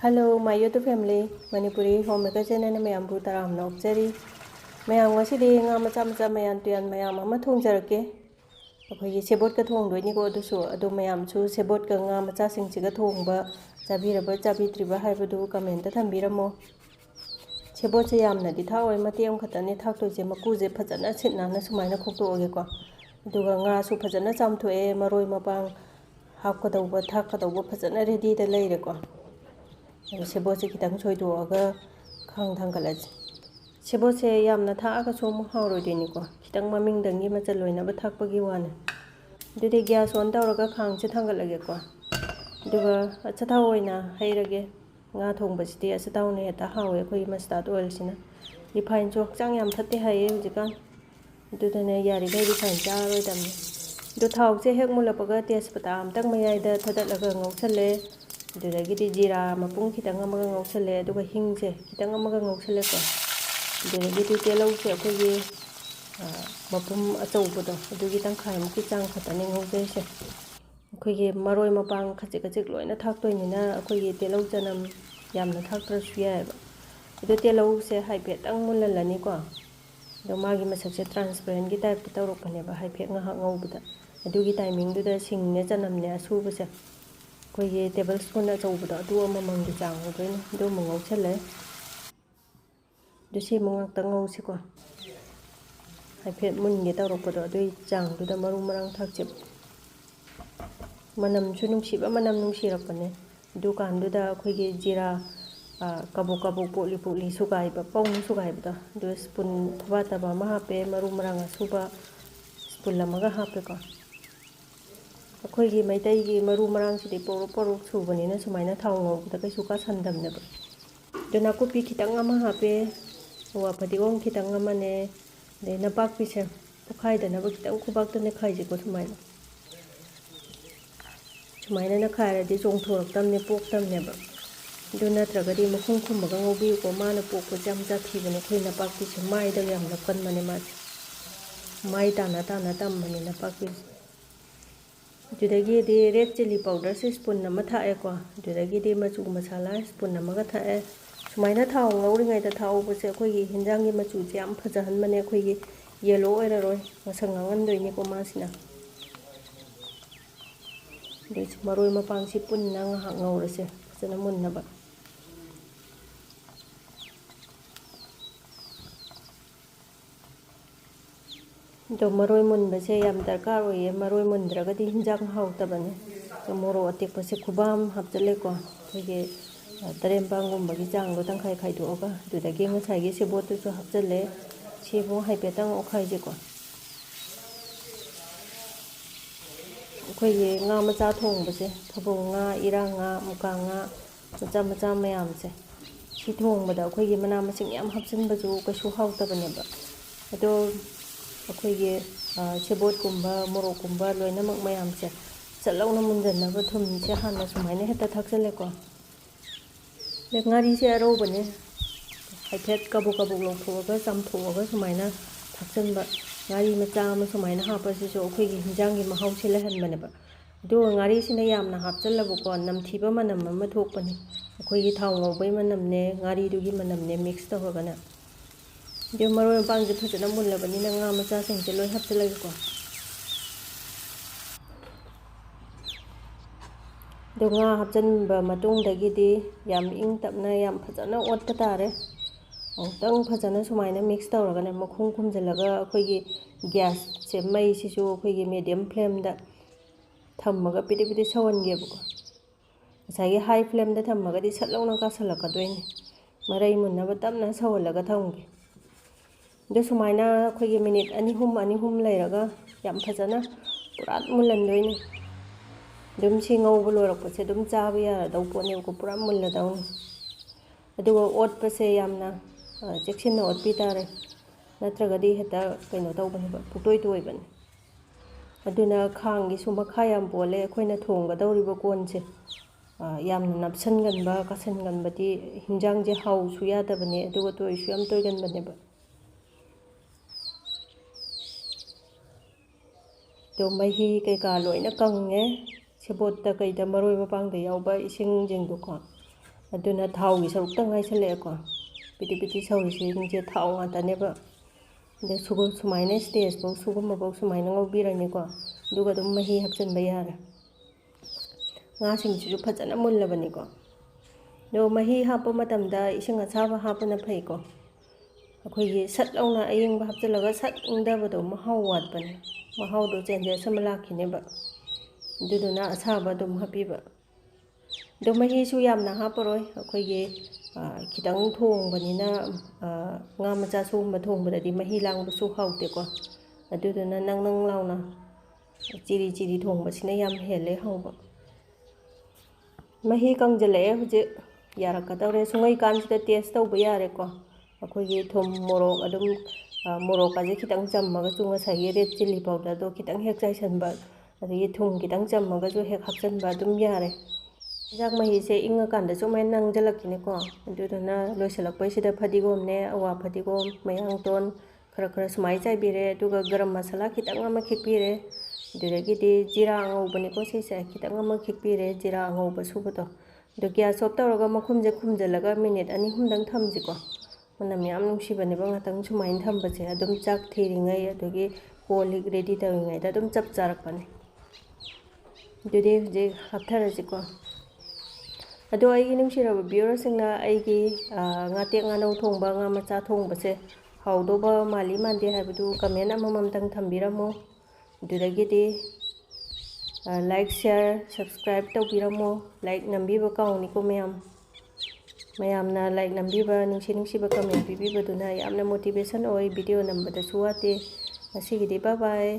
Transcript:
Hello, my YouTube family. Manipuri homemaker channel mayam bu taram nokjari. Mayam ngasidi nga macha mayam tuyan mayam ama thongjarake. Akhoi Sebotka Thongba ni ko dusu adu mayam chu Sebotka nga macha singchiga thongba chabiraba chabitriba haibadu comment ta thambiramo. Sebotse yamna di thawai matiam khatani thaktoje makuje phajana sitna na sumaina khoktoge ko. Aduga nga su phajana chamthoe maroi mapang hapkadauba thakadauba phajana ready da leire ko. Sebotse kitang soidoga khang thangkalaji. Sebotse yamna thaaga som hawroidini ko. Kitang maming dangi machaloina ba thakpagi wane. Dude gas on tawraga khang che thangalage ko. Duga achathawoina hairage nga thongba sidi achatawne eta hawe khoi mustard oil sina. Refined chok chang yam thatte haye hujikan. Dudane yari gai refined charoi damne. Du thau che hek mulapaga tespata am tak mayai da thadalaga ngausalle. Dudagidi jira mapung kitang amaga ngausalle aduga hingse kitang amaga ngausalle ko. Dudagidi telau se akhoi mapum achaubodo adugi tangkhai muki chang khatani ngaujai se. Akhoi maroi mapang khachik loina thaktoinina akhoi telau chanam yamna thaktrasu yaeba. Idu telau se haipet ang mulalani ko. Do magi masakse transparent gi type ta tawrokane ba haipet nga ngaubuda. Adugi timing duda singne chanamne asubase. Akhoi tablespoon achauboda adu amamanggi chang odoini do mungau chale. Du si mungak ta ngausi ko. Haipet mungi tawrokpodo adui chang duda maru marang thakchip. Manam chu nungsiba manam nungsirakpane. Du kan duda akhoi jira kabuk poli sugai ba paung sugai ba du spoon thaba ma hape maru marang asuba spoon lamaga hape ko. Akhoi gi maitai gi maru marang sidi poro subani na sumaina thawngau da kai suka sandam ne ba. Duna kupi kitang ama hape wa padigong kitang ama ne de na pak pise pokhai da na ba kitang kubak ta ne khai ji ko sumaina. Sumaina na khaira di jong thorak tam ne pok tam ne ba. Du natragadi makhung khumbaga ngobi ko mana pokko jam jathibane khoi na pak pise mai da yam na kan mane ma. Mai tana tam mane na pak pise. Dudagi di red chili powder se spoon nama thae ko. Dudagi di machu masala spoon namaga thae. Sumaina thau ngauringai da thau bose akhoi gi hinjangi machu je am phajahan mane akhoi gi yellow oiraroi masang ngangan doini ko masina. Dis maroi mapang si punna nga ngaurase phajana munna ba. Do maroi mun base yam darkar oye maroi mun dragadi hinjang hautabane. So moro atik pase khubam hapjale ko. Thege tarembangum bagi janglo tangkhai khaidoga dudagi ngasai gi sebotu chu hapjale sebo haipetang okhai je ko. Akhoi ye nga macha thongbase thabong nga irang nga muka nga macha mayam se. Si thongbada akhoi gi mana masing yam hapjinba ju kaisu hautabane ba. Ado akhoi sebot kumba morok kumba loina mak mayam se chalawna munjanna ba thum se hanna sumaina heta thaksale ko. Le ngari se aro bane haipet kabuk longthoga chamthoga sumaina thaksanba ngari macha ma sumaina hapa se so akhoi gi hinjangi mahau se lehan bane ba. Do ngari sina yamna hapchalabu ko namthiba manam ma thokpani. Akhoi gi thau ngaubai manam ne ngari dugi manam ne mix tawragana. Dia maroi pang je phajana mullabani na nga macha singche loi hapchalagi ko. Do nga hapchanba matung dagi di yam ing tapna yam phajana otpa tare. Tang phajana sumaina mix tawragana makhung khumjalaga akhoi gi gas se mai si su akhoi gi medium flame da thammaga pidi sawange bu ko. Asagi high flame da thammaga di satlawna ka salakadoini. Marai munna ba tamna sawalaga thamge. Do sumaina akhoi gi minute ani hum leiraga yam phajana purat mulan doini. Dum si ngauba lorakpase dum chaba yara dau pone ko pura mulla dauni. Aduga otpase yamna cheksinna otpi tare. Natragadi heta kaino tawbane ba putoi bane. Aduna khang gi suma khayam pole akhoi na thongga dawriba konse. Yamna napsan ganba kasan ganba di hinjang je hau su yadabane aduga toi su yam toi ganbane ba. Do mahi kai ka loina kangne sebot ta kai da maroi mapang da yauba ising jeng du ko ꯑꯗꯨꯅ ꯊꯥꯎꯒꯤ ꯁꯔꯨꯛꯇ ꯉꯥꯏꯁꯜꯂꯛꯑꯦꯀꯣ PT PT ꯁꯧꯔꯤꯁꯤꯡꯁꯦ ꯊꯥꯎ ꯉꯥꯛꯇꯅꯦꯕ ꯑꯗꯩ ꯁꯨꯃꯥꯏꯅ ꯁ꯭ꯇꯦꯖꯐꯥꯎ ꯁꯨꯒꯨꯝꯕꯐꯥꯎ ꯁꯨꯃꯥꯏꯅ ꯉꯧꯕꯤꯔꯅꯤꯀꯣ ꯑꯗꯨꯒ ꯑꯗꯨꯝ ꯃꯍꯤ ꯍꯥꯞꯆꯤꯟꯕ ꯌꯥꯔꯦ ꯉꯥꯁꯤꯡꯁꯤꯁꯨ ꯐꯖꯅ ꯃꯨꯜꯂꯕꯅꯤꯀꯣ ꯑꯗꯣ ꯃꯍꯤ ꯍꯥꯞꯄ ꯃꯇꯝꯗ ꯏꯁꯤꯡ ꯑꯁꯥꯕ ꯍꯥꯞꯄꯅ ꯐꯩꯀꯣ ꯑꯩꯈꯣꯏꯒꯤ ꯁꯠ ꯂꯥꯎꯅ ꯑꯌꯤꯡꯕ ꯍꯥꯞꯆꯤꯜꯂꯒ ꯁꯠ ꯏꯪꯗꯕꯗꯣ ꯃꯍꯥꯎ ꯋꯥꯠꯄꯅꯦ ꯃꯍꯥꯎꯗꯣ ꯆꯦꯟꯖꯦꯁ ꯑꯃ ꯂꯥꯛꯈꯤꯅꯦꯕ ꯑꯗꯨꯗꯨꯅ ꯑꯁꯥꯕ ꯑꯗꯨꯝ ꯍꯥꯞꯄꯤꯕ ꯑꯗꯣ ꯃꯍꯤꯁꯨ ꯌꯥꯝꯅ ꯍꯥꯞꯄꯔꯣꯏ ꯑꯩꯈꯣꯏꯒꯤ ꯈꯤꯇꯪ ꯊꯣꯡꯕꯅꯤꯅ ꯉꯥ ꯃꯆꯥ ꯁꯨꯒꯨꯝꯕ ꯊꯣꯡꯕꯗꯗꯤ ꯃꯍꯤ ꯂꯥꯡꯕꯁꯨ ꯍꯥꯎꯇꯦꯀꯣ ꯑꯗꯨꯗꯨꯅ ꯅꯪ ꯂꯥꯎꯅ ꯆꯤꯔꯤ ꯆꯤꯔꯤ ꯊꯣꯡꯕꯁꯤꯅ ꯌꯥꯝ ꯍꯦꯜꯂꯦ ꯍꯥꯎꯕ ꯃꯍꯤ ꯀꯪꯁꯤꯜꯂꯛꯑꯦ ꯍꯧꯖꯤꯛ ꯌꯥꯔꯛꯀꯗꯧꯔꯦ ꯁꯨꯡꯉꯩꯀꯥꯟꯁꯤꯗ ꯇꯦꯁ ꯇꯧꯕ ꯌꯥꯔꯦꯀꯣ ꯑꯩꯈꯣꯏꯒꯤ ꯊꯨꯝ ꯃꯣꯔꯣꯛ ꯑꯗꯨꯝ ꯃꯣꯔꯣꯛꯀꯁꯦ ꯈꯤꯇꯪ ꯆꯝꯃꯒꯁꯨ ꯉꯁꯥꯏꯒꯤ ꯔꯦꯗ ꯆꯤꯜꯂꯤ ꯄꯥꯎꯗꯔꯗꯣ ꯈꯤꯇꯪ ꯍꯦꯛ ꯆꯥꯏꯁꯟꯕ ꯑꯗꯒꯤ ꯊꯨꯝ ꯈꯤꯇꯪ ꯆꯝꯃꯒꯁꯨ ꯍꯦꯛ ꯍꯥꯞꯆꯤꯟꯕ ꯑꯗꯨꯝ ꯌꯥꯔꯦ ꯌꯦꯟꯖꯥꯡ ꯃꯍꯤꯁꯦ ꯏꯪꯉꯀꯥꯟꯗꯁꯨ ꯃꯥꯏꯅ ꯅꯪꯁꯤꯜꯂꯛꯈꯤꯅꯤꯀꯣ ꯑꯗꯨꯗꯨꯅ ꯂꯣꯏꯁꯤꯜꯂꯛꯄꯩꯁꯤꯗ ꯐꯗꯤꯒꯣꯝꯅꯦ ꯑꯋꯥ ꯐꯗꯤꯒꯣꯝ ꯃꯌꯥꯡꯇꯣꯟ ꯈꯔ ꯁꯨꯃꯥꯏꯅ ꯆꯥꯏꯕꯤꯔꯦ ꯑꯗꯨꯒ ꯒꯔꯝ ꯃꯁꯥꯂꯥ ꯈꯤꯇꯪ ꯑꯃ ꯈꯤꯛꯄꯤꯔꯦ ꯑꯗꯨꯗꯒꯤꯗꯤ ꯖꯤꯔꯥ ꯑꯉꯧꯕꯅꯤꯀꯣ ꯁꯤꯁꯦ ꯈꯤꯇꯪ ꯑꯃ ꯈꯤꯛꯄꯤꯔꯦ ꯖꯤꯔꯥ ꯑꯉꯧꯕ ꯁꯨꯕꯗꯣ ꯑꯗꯣ ꯒ꯭ꯌꯥꯁ ꯑꯣꯐ ꯇꯧꯔꯒ ꯃꯈꯨꯝꯁꯦ ꯈꯨꯝꯖꯤꯜꯂꯒ ꯃꯤꯅꯤꯠ 2-3ꯗꯪ ꯊꯝꯁꯤꯀꯣ ꯃꯅꯝ ꯌꯥꯝ ꯅꯨꯡꯁꯤꯕꯅꯦꯕ ꯉꯥꯛꯇꯪ ꯁꯨꯃꯥꯏꯅ ꯊꯝꯕꯁꯦ ꯑꯗꯨꯝ ꯆꯥꯛ ꯊꯤꯔꯤꯉꯩ ꯑꯗꯒꯤ ꯀꯣꯜ ꯂꯤꯛ ꯔꯦꯗꯤ ꯇꯧꯔꯤꯉꯩꯗ ꯑꯗꯨꯝ ꯆꯞ ꯆꯥꯔꯛꯄꯅꯦ ꯑꯗꯨꯗꯤ ꯍꯧꯖꯤꯛ ꯍꯥꯞꯊꯔꯁꯤꯀꯣ ꯑꯗꯣ ꯑꯩꯒꯤ ꯅꯨꯡꯁꯤꯔꯕ ꯚꯤꯌꯨꯋꯔꯁꯤꯡꯅ ꯑꯩꯒꯤ ꯉꯥꯇꯦꯛ ꯉꯥꯅꯧ ꯊꯣꯡꯕ ꯉꯥ ꯃꯆꯥ ꯊꯣꯡꯕꯁꯦ ꯍꯥꯎꯗꯧꯕ ꯃꯥꯜꯂꯤ ꯃꯥꯟꯗꯦ ꯍꯥꯏꯕꯗꯨ ꯀꯃꯦꯟ ꯑꯃꯃꯝꯇꯪ ꯊꯝꯕꯤꯔꯝꯃꯣ ꯑꯗꯨꯗꯒꯤꯗꯤ ꯂꯥꯏꯛ ꯁꯤꯌꯔ ꯁꯕꯁꯀ꯭ꯔꯥꯏꯕ ꯇꯧꯕꯤꯔꯝꯃꯣ ꯂꯥꯏꯛ ꯅꯝꯕꯤꯕ ꯀꯥꯎꯅꯤꯀꯣ ꯃꯌꯥꯝꯅ ꯂꯥꯏꯛ ꯅꯝꯕꯤꯕ ꯅꯨꯡꯁꯤꯕ ꯀꯃꯦꯟ ꯄꯤꯕꯤꯕꯗꯨꯅ ꯌꯥꯝꯅ ꯃꯣꯇꯤꯚꯦꯁꯟ ꯑꯣꯏ ꯚꯤꯗꯤꯑꯣ ꯅꯝꯕꯗꯁꯨ ꯋꯥꯠꯇꯦ ꯉꯁꯤꯒꯤꯗꯤ ꯕꯥꯏ ꯕꯥꯏ